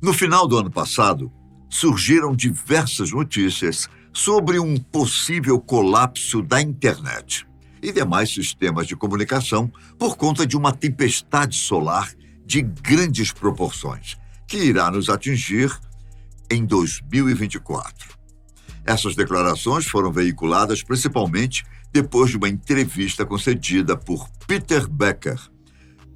No final do ano passado, surgiram diversas notícias sobre um possível colapso da internet e demais sistemas de comunicação por conta de uma tempestade solar de grandes proporções, que irá nos atingir em 2024. Essas declarações foram veiculadas principalmente depois de uma entrevista concedida por Peter Becker,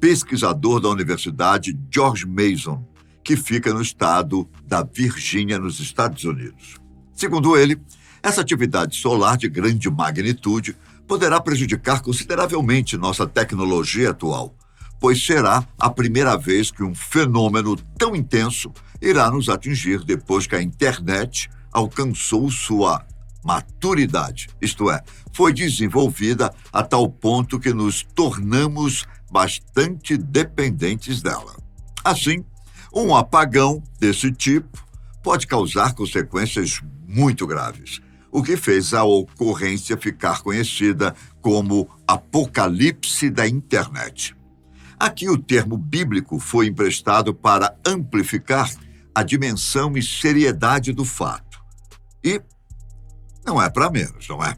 pesquisador da Universidade George Mason, que fica no estado da Virgínia, nos Estados Unidos. Segundo ele, essa atividade solar de grande magnitude poderá prejudicar consideravelmente nossa tecnologia atual, pois será a primeira vez que um fenômeno tão intenso irá nos atingir depois que a internet alcançou sua maturidade, isto é, foi desenvolvida a tal ponto que nos tornamos bastante dependentes dela. Assim, um apagão desse tipo pode causar consequências muito graves, o que fez a ocorrência ficar conhecida como apocalipse da internet. Aqui o termo bíblico foi emprestado para amplificar a dimensão e seriedade do fato. E não é para menos, não é?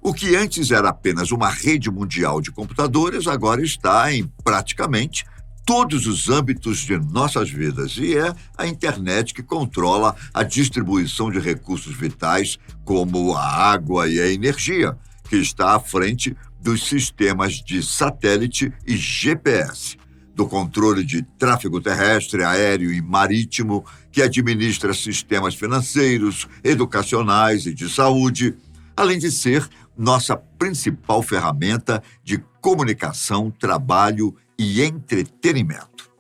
O que antes era apenas uma rede mundial de computadores, agora está em praticamente todos os âmbitos de nossas vidas, e é a internet que controla a distribuição de recursos vitais, como a água e a energia, que está à frente dos sistemas de satélite e GPS, do controle de tráfego terrestre, aéreo e marítimo, que administra sistemas financeiros, educacionais e de saúde, além de ser nossa principal ferramenta de comunicação, trabalho e entretenimento.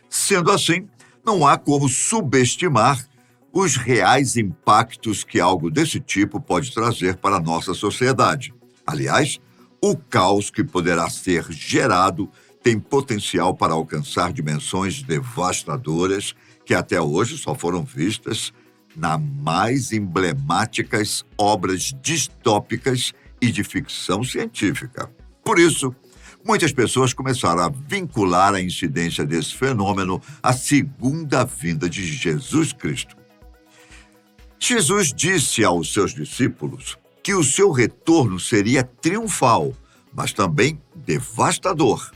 Sendo assim, não há como subestimar os reais impactos que algo desse tipo pode trazer para a nossa sociedade. Aliás, o caos que poderá ser gerado tem potencial para alcançar dimensões devastadoras que até hoje só foram vistas nas mais emblemáticas obras distópicas e de ficção científica. Por isso, muitas pessoas começaram a vincular a incidência desse fenômeno à segunda vinda de Jesus Cristo. Jesus disse aos seus discípulos que o seu retorno seria triunfal, mas também devastador.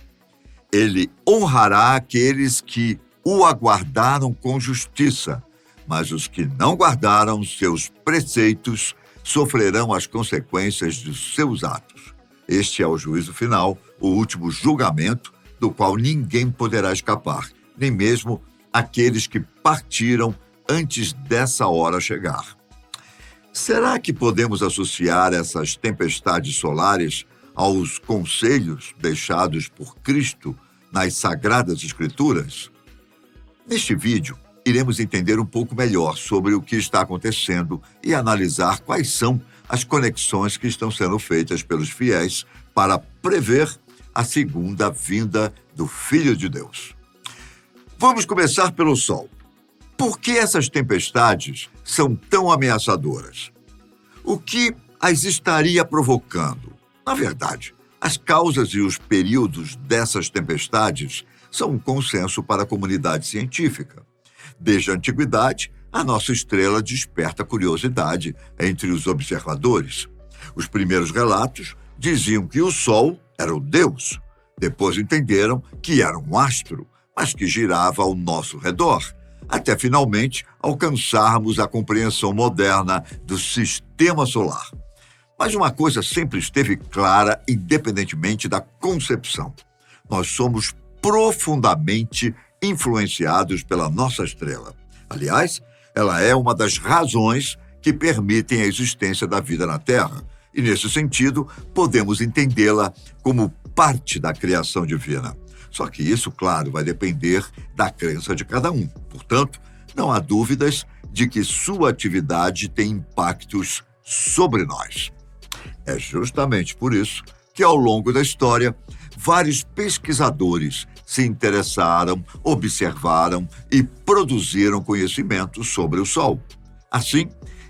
Ele honrará aqueles que o aguardaram com justiça, mas os que não guardaram seus preceitos sofrerão as consequências dos seus atos. Este é o juízo final, o último julgamento, do qual ninguém poderá escapar, nem mesmo aqueles que partiram antes dessa hora chegar. Será que podemos associar essas tempestades solares aos conselhos deixados por Cristo nas Sagradas Escrituras? Neste vídeo, iremos entender um pouco melhor sobre o que está acontecendo e analisar quais são as conexões que estão sendo feitas pelos fiéis para prever a segunda vinda do Filho de Deus. Vamos começar pelo Sol. Por que essas tempestades são tão ameaçadoras? O que as estaria provocando? Na verdade, as causas e os períodos dessas tempestades são um consenso para a comunidade científica. Desde a antiguidade, a nossa estrela desperta curiosidade entre os observadores. Os primeiros relatos diziam que o Sol era o Deus. Depois entenderam que era um astro, mas que girava ao nosso redor, até finalmente alcançarmos a compreensão moderna do sistema solar. Mas uma coisa sempre esteve clara, independentemente da concepção. Nós somos profundamente influenciados pela nossa estrela. Aliás, ela é uma das razões que permitem a existência da vida na Terra. E, nesse sentido, podemos entendê-la como parte da criação divina. Só que isso, claro, vai depender da crença de cada um. Portanto, não há dúvidas de que sua atividade tem impactos sobre nós. É justamente por isso que, ao longo da história, vários pesquisadores se interessaram, observaram e produziram conhecimentos sobre o Sol. Assim,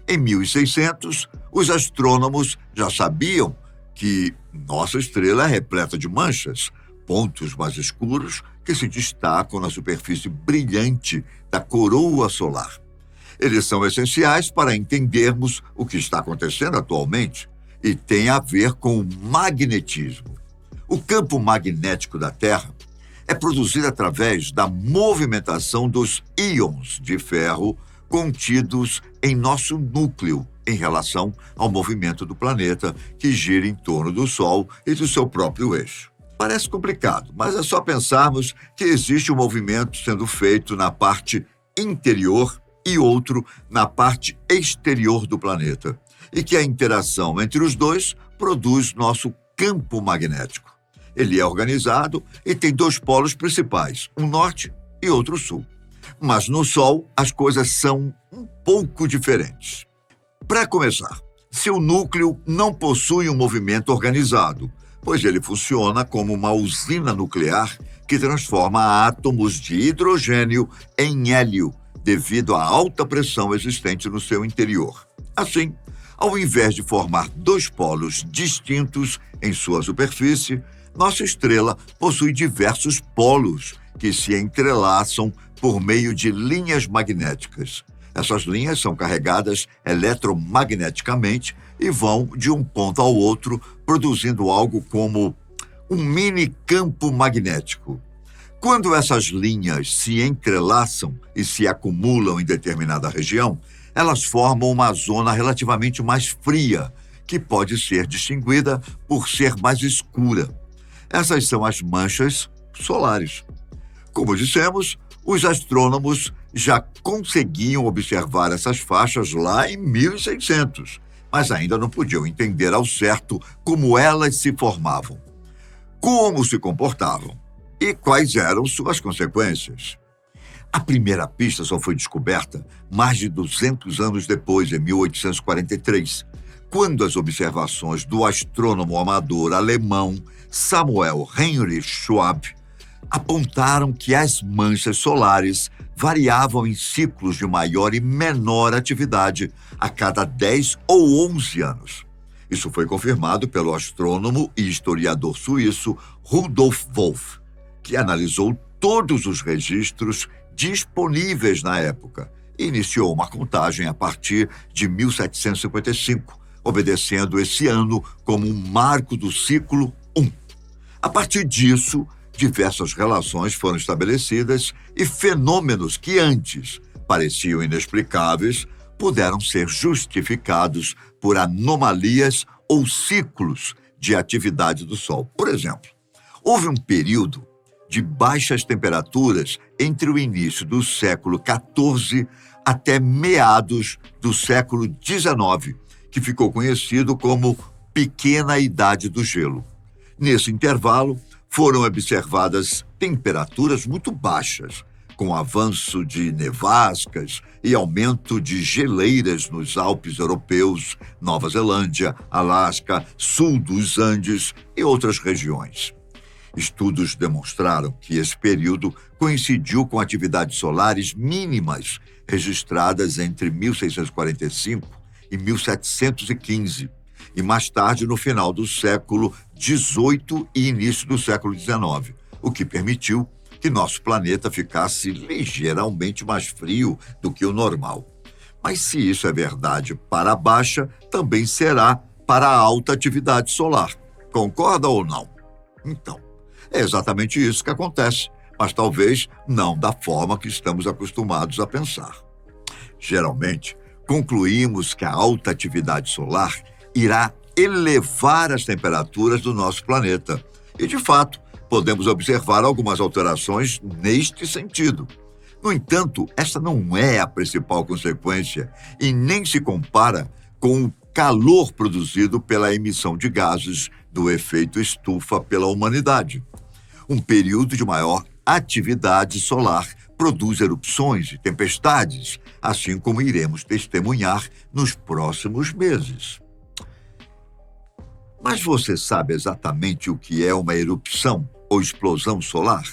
em 1600, os astrônomos já sabiam que nossa estrela é repleta de manchas, pontos mais escuros que se destacam na superfície brilhante da coroa solar. Eles são essenciais para entendermos o que está acontecendo atualmente e tem a ver com o magnetismo. O campo magnético da Terra é produzido através da movimentação dos íons de ferro contidos em nosso núcleo em relação ao movimento do planeta que gira em torno do Sol e do seu próprio eixo. Parece complicado, mas é só pensarmos que existe um movimento sendo feito na parte interior e outro na parte exterior do planeta, e que a interação entre os dois produz nosso campo magnético. Ele é organizado e tem dois polos principais, um norte e outro sul. Mas no Sol, as coisas são um pouco diferentes. Para começar, seu núcleo não possui um movimento organizado, pois ele funciona como uma usina nuclear que transforma átomos de hidrogênio em hélio, devido à alta pressão existente no seu interior. Assim, ao invés de formar dois polos distintos em sua superfície, nossa estrela possui diversos polos que se entrelaçam por meio de linhas magnéticas. Essas linhas são carregadas eletromagneticamente e vão de um ponto ao outro, produzindo algo como um mini campo magnético. Quando essas linhas se entrelaçam e se acumulam em determinada região, elas formam uma zona relativamente mais fria, que pode ser distinguida por ser mais escura. Essas são as manchas solares. Como dissemos, os astrônomos já conseguiam observar essas faixas lá em 1600, mas ainda não podiam entender ao certo como elas se formavam, como se comportavam e quais eram suas consequências. A primeira pista só foi descoberta mais de 200 anos depois, em 1843, quando as observações do astrônomo amador alemão Samuel Heinrich Schwab apontaram que as manchas solares variavam em ciclos de maior e menor atividade a cada 10 ou 11 anos. Isso foi confirmado pelo astrônomo e historiador suíço Rudolf Wolff, que analisou todos os registros disponíveis na época e iniciou uma contagem a partir de 1755, obedecendo esse ano como um marco do ciclo 1. A partir disso, diversas relações foram estabelecidas e fenômenos que antes pareciam inexplicáveis puderam ser justificados por anomalias ou ciclos de atividade do Sol. Por exemplo, houve um período de baixas temperaturas entre o início do século XIV até meados do século XIX, que ficou conhecido como Pequena Idade do Gelo. Nesse intervalo, foram observadas temperaturas muito baixas, com avanço de nevascas e aumento de geleiras nos Alpes europeus, Nova Zelândia, Alasca, sul dos Andes e outras regiões. Estudos demonstraram que esse período coincidiu com atividades solares mínimas registradas entre 1645 e 1715, e mais tarde no final do século XVIII e início do século XIX, o que permitiu que nosso planeta ficasse ligeiramente mais frio do que o normal. Mas se isso é verdade para a baixa, também será para a alta atividade solar. Concorda ou não? Então, é exatamente isso que acontece, mas talvez não da forma que estamos acostumados a pensar. Geralmente, concluímos que a alta atividade solar irá elevar as temperaturas do nosso planeta. E, de fato, podemos observar algumas alterações neste sentido. No entanto, essa não é a principal consequência e nem se compara com o calor produzido pela emissão de gases do efeito estufa pela humanidade. Um período de maior atividade solar produz erupções e tempestades, assim como iremos testemunhar nos próximos meses. Mas você sabe exatamente o que é uma erupção ou explosão solar?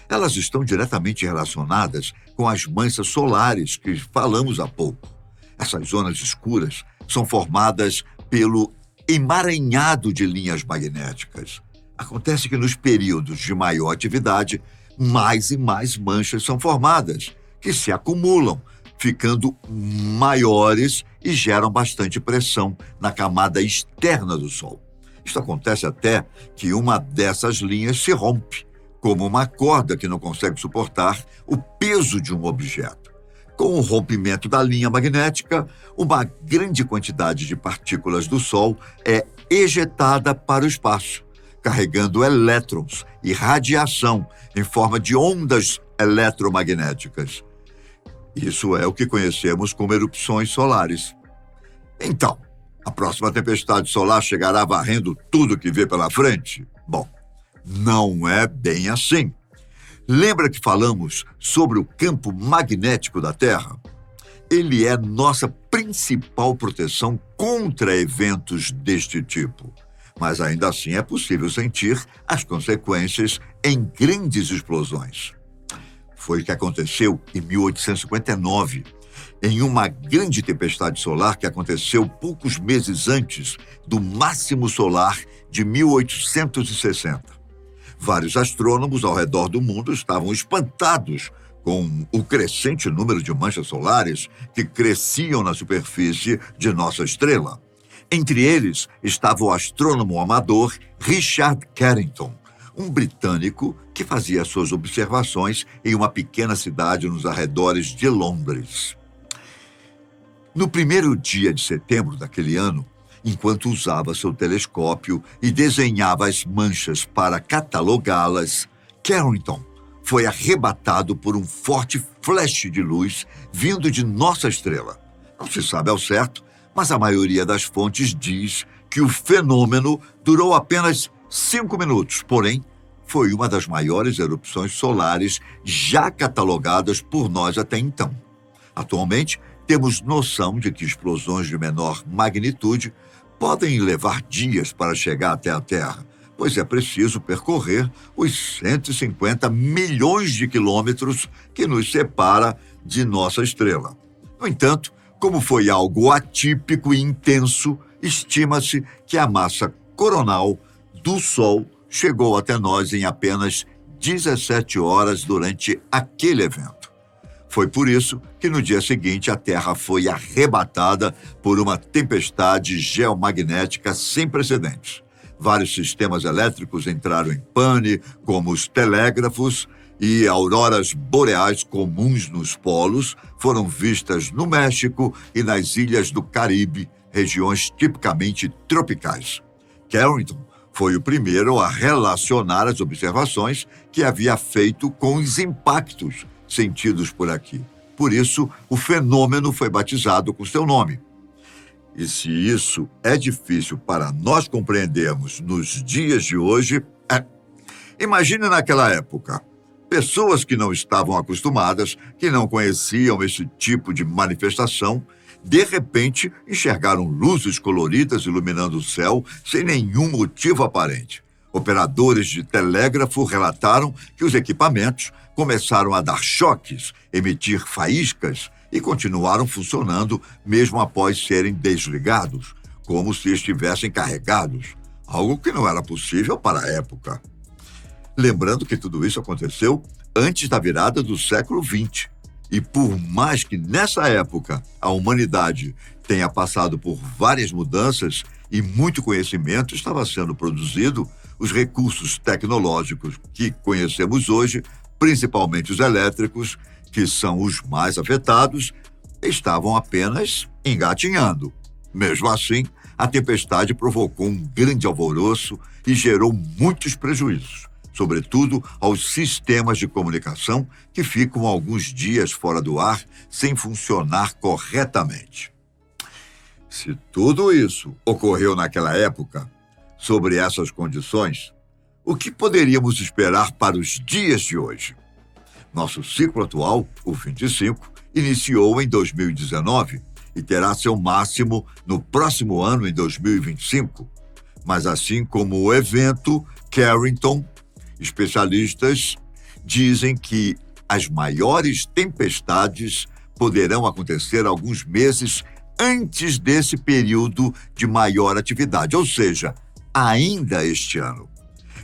Elas estão diretamente relacionadas com as manchas solares que falamos há pouco. Essas zonas escuras são formadas pelo emaranhado de linhas magnéticas. Acontece que nos períodos de maior atividade, mais e mais manchas são formadas, que se acumulam, ficando maiores e geram bastante pressão na camada externa do Sol. Isto acontece até que uma dessas linhas se rompe, como uma corda que não consegue suportar o peso de um objeto. Com o rompimento da linha magnética, uma grande quantidade de partículas do Sol é ejetada para o espaço, carregando elétrons e radiação em forma de ondas eletromagnéticas. Isso é o que conhecemos como erupções solares. Então, a próxima tempestade solar chegará varrendo tudo que vê pela frente? Bom, não é bem assim. Lembra que falamos sobre o campo magnético da Terra? Ele é nossa principal proteção contra eventos deste tipo. Mas ainda assim é possível sentir as consequências em grandes explosões. Foi o que aconteceu em 1859, em uma grande tempestade solar que aconteceu poucos meses antes do máximo solar de 1860. Vários astrônomos ao redor do mundo estavam espantados com o crescente número de manchas solares que cresciam na superfície de nossa estrela. Entre eles estava o astrônomo amador Richard Carrington, um britânico que fazia suas observações em uma pequena cidade nos arredores de Londres. No primeiro dia de setembro daquele ano, enquanto usava seu telescópio e desenhava as manchas para catalogá-las, Carrington foi arrebatado por um forte flash de luz vindo de nossa estrela. Não se sabe ao certo, mas a maioria das fontes diz que o fenômeno durou apenas 5 minutos, porém, foi uma das maiores erupções solares já catalogadas por nós até então. Atualmente, temos noção de que explosões de menor magnitude podem levar dias para chegar até a Terra, pois é preciso percorrer os 150 milhões de quilômetros que nos separa de nossa estrela. No entanto, como foi algo atípico e intenso, estima-se que a massa coronal do Sol chegou até nós em apenas 17 horas durante aquele evento. Foi por isso que no dia seguinte a Terra foi arrebatada por uma tempestade geomagnética sem precedentes. Vários sistemas elétricos entraram em pane, como os telégrafos, e auroras boreais comuns nos polos foram vistas no México e nas ilhas do Caribe, regiões tipicamente tropicais. Carrington foi o primeiro a relacionar as observações que havia feito com os impactos sentidos por aqui. Por isso, o fenômeno foi batizado com seu nome. E se isso é difícil para nós compreendermos nos dias de hoje, imagine naquela época. Pessoas que não estavam acostumadas, que não conheciam esse tipo de manifestação, de repente enxergaram luzes coloridas iluminando o céu sem nenhum motivo aparente. Operadores de telégrafo relataram que os equipamentos começaram a dar choques, emitir faíscas e continuaram funcionando mesmo após serem desligados, como se estivessem carregados, algo que não era possível para a época. Lembrando que tudo isso aconteceu antes da virada do século XX. E por mais que nessa época a humanidade tenha passado por várias mudanças e muito conhecimento estava sendo produzido, os recursos tecnológicos que conhecemos hoje, principalmente os elétricos, que são os mais afetados, estavam apenas engatinhando. Mesmo assim, a tempestade provocou um grande alvoroço e gerou muitos prejuízos, sobretudo aos sistemas de comunicação que ficam alguns dias fora do ar sem funcionar corretamente. Se tudo isso ocorreu naquela época, sobre essas condições, o que poderíamos esperar para os dias de hoje? Nosso ciclo atual, o 25, iniciou em 2019 e terá seu máximo no próximo ano, em 2025. Mas assim como o evento Carrington, especialistas dizem que as maiores tempestades poderão acontecer alguns meses antes desse período de maior atividade, ou seja, ainda este ano.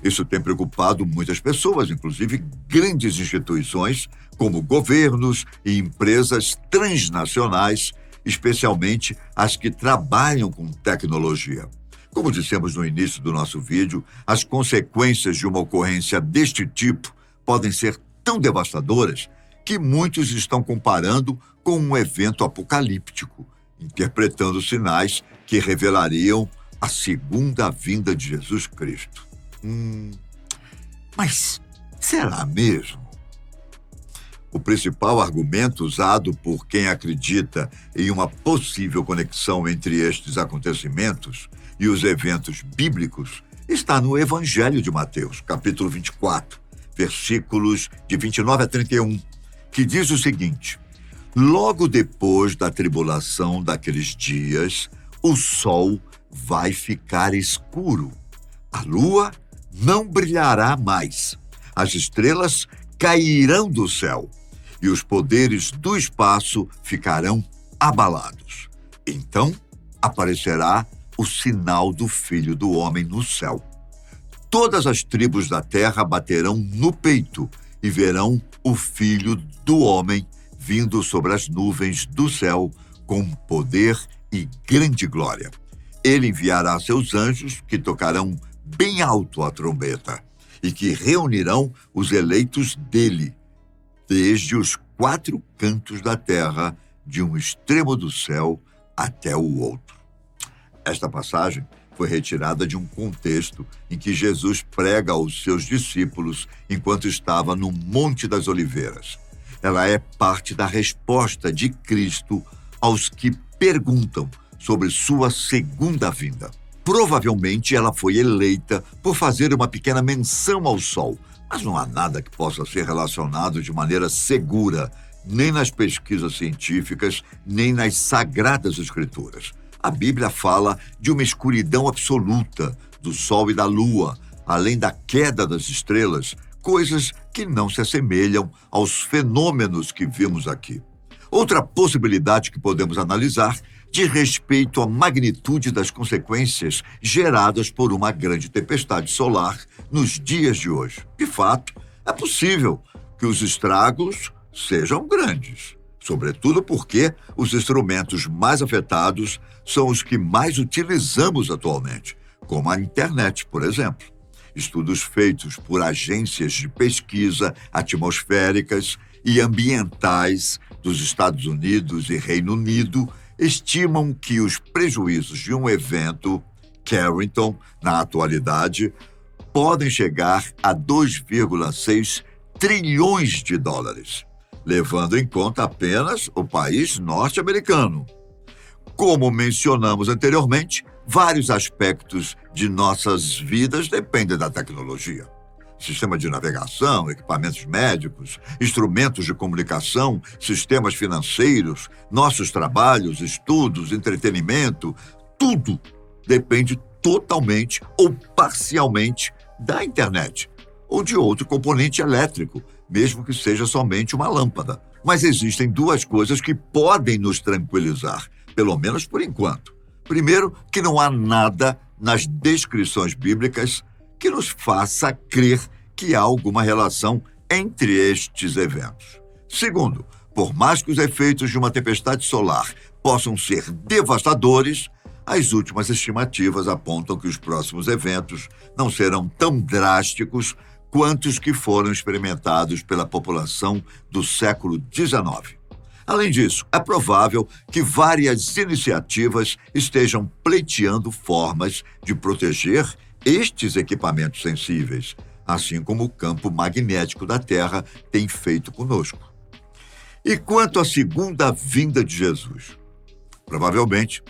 Isso tem preocupado muitas pessoas, inclusive grandes instituições, como governos e empresas transnacionais, especialmente as que trabalham com tecnologia. Como dissemos no início do nosso vídeo, as consequências de uma ocorrência deste tipo podem ser tão devastadoras que muitos estão comparando com um evento apocalíptico, interpretando sinais que revelariam a segunda vinda de Jesus Cristo. Mas será mesmo? O principal argumento usado por quem acredita em uma possível conexão entre estes acontecimentos e os eventos bíblicos está no Evangelho de Mateus, capítulo 24, versículos de 29 a 31, que diz o seguinte: logo depois da tribulação daqueles dias, o sol vai ficar escuro, a lua não brilhará mais, as estrelas cairão do céu e os poderes do espaço ficarão abalados. Então aparecerá o sinal do Filho do Homem no céu. Todas as tribos da terra baterão no peito e verão o Filho do Homem vindo sobre as nuvens do céu com poder e grande glória. Ele enviará seus anjos que tocarão bem alto a trombeta e que reunirão os eleitos dele, desde os 4 cantos da terra, de um extremo do céu até o outro. Esta passagem foi retirada de um contexto em que Jesus prega aos seus discípulos enquanto estava no Monte das Oliveiras. Ela é parte da resposta de Cristo aos que perguntam sobre sua segunda vinda. Provavelmente ela foi eleita por fazer uma pequena menção ao sol, mas não há nada que possa ser relacionado de maneira segura, nem nas pesquisas científicas, nem nas sagradas escrituras. A Bíblia fala de uma escuridão absoluta do sol e da lua, além da queda das estrelas, coisas que não se assemelham aos fenômenos que vimos aqui. Outra possibilidade que podemos analisar diz respeito à magnitude das consequências geradas por uma grande tempestade solar nos dias de hoje. De fato, é possível que os estragos sejam grandes, sobretudo porque os instrumentos mais afetados são os que mais utilizamos atualmente, como a internet, por exemplo. Estudos feitos por agências de pesquisa atmosféricas e ambientais dos Estados Unidos e Reino Unido estimam que os prejuízos de um evento Carrington, na atualidade, podem chegar a 2,6 trilhões de dólares, levando em conta apenas o país norte-americano. Como mencionamos anteriormente, vários aspectos de nossas vidas dependem da tecnologia. Sistema de navegação, equipamentos médicos, instrumentos de comunicação, sistemas financeiros, nossos trabalhos, estudos, entretenimento, tudo depende totalmente ou parcialmente da internet ou de outro componente elétrico, mesmo que seja somente uma lâmpada. Mas existem 2 coisas que podem nos tranquilizar, pelo menos por enquanto. Primeiro, que não há nada nas descrições bíblicas que nos faça crer que há alguma relação entre estes eventos. Segundo, por mais que os efeitos de uma tempestade solar possam ser devastadores, as últimas estimativas apontam que os próximos eventos não serão tão drásticos quanto os que foram experimentados pela população do século XIX. Além disso, é provável que várias iniciativas estejam pleiteando formas de proteger estes equipamentos sensíveis, assim como o campo magnético da Terra tem feito conosco. E quanto à segunda vinda de Jesus? Provavelmente,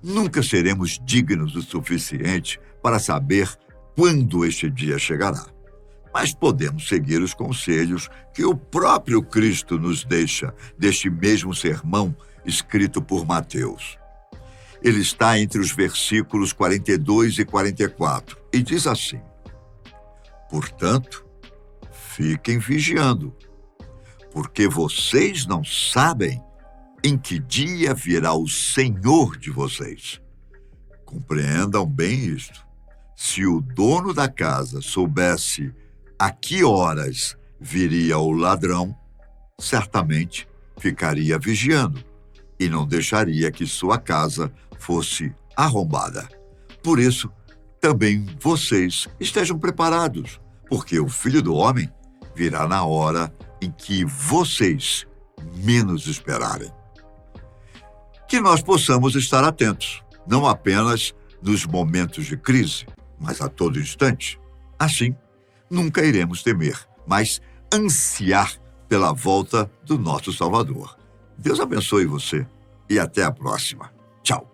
nunca seremos dignos o suficiente para saber quando este dia chegará. Mas podemos seguir os conselhos que o próprio Cristo nos deixa deste mesmo sermão escrito por Mateus. Ele está entre os versículos 42 e 44 e diz assim: portanto, fiquem vigiando, porque vocês não sabem em que dia virá o Senhor de vocês. Compreendam bem isto. Se o dono da casa soubesse a que horas viria o ladrão, certamente ficaria vigiando e não deixaria que sua casa fosse arrombada. Por isso, também vocês estejam preparados, porque o Filho do Homem virá na hora em que vocês menos esperarem. Que nós possamos estar atentos, não apenas nos momentos de crise, mas a todo instante. Assim, nunca iremos temer, mas ansiar pela volta do nosso Salvador. Deus abençoe você e até a próxima. Tchau.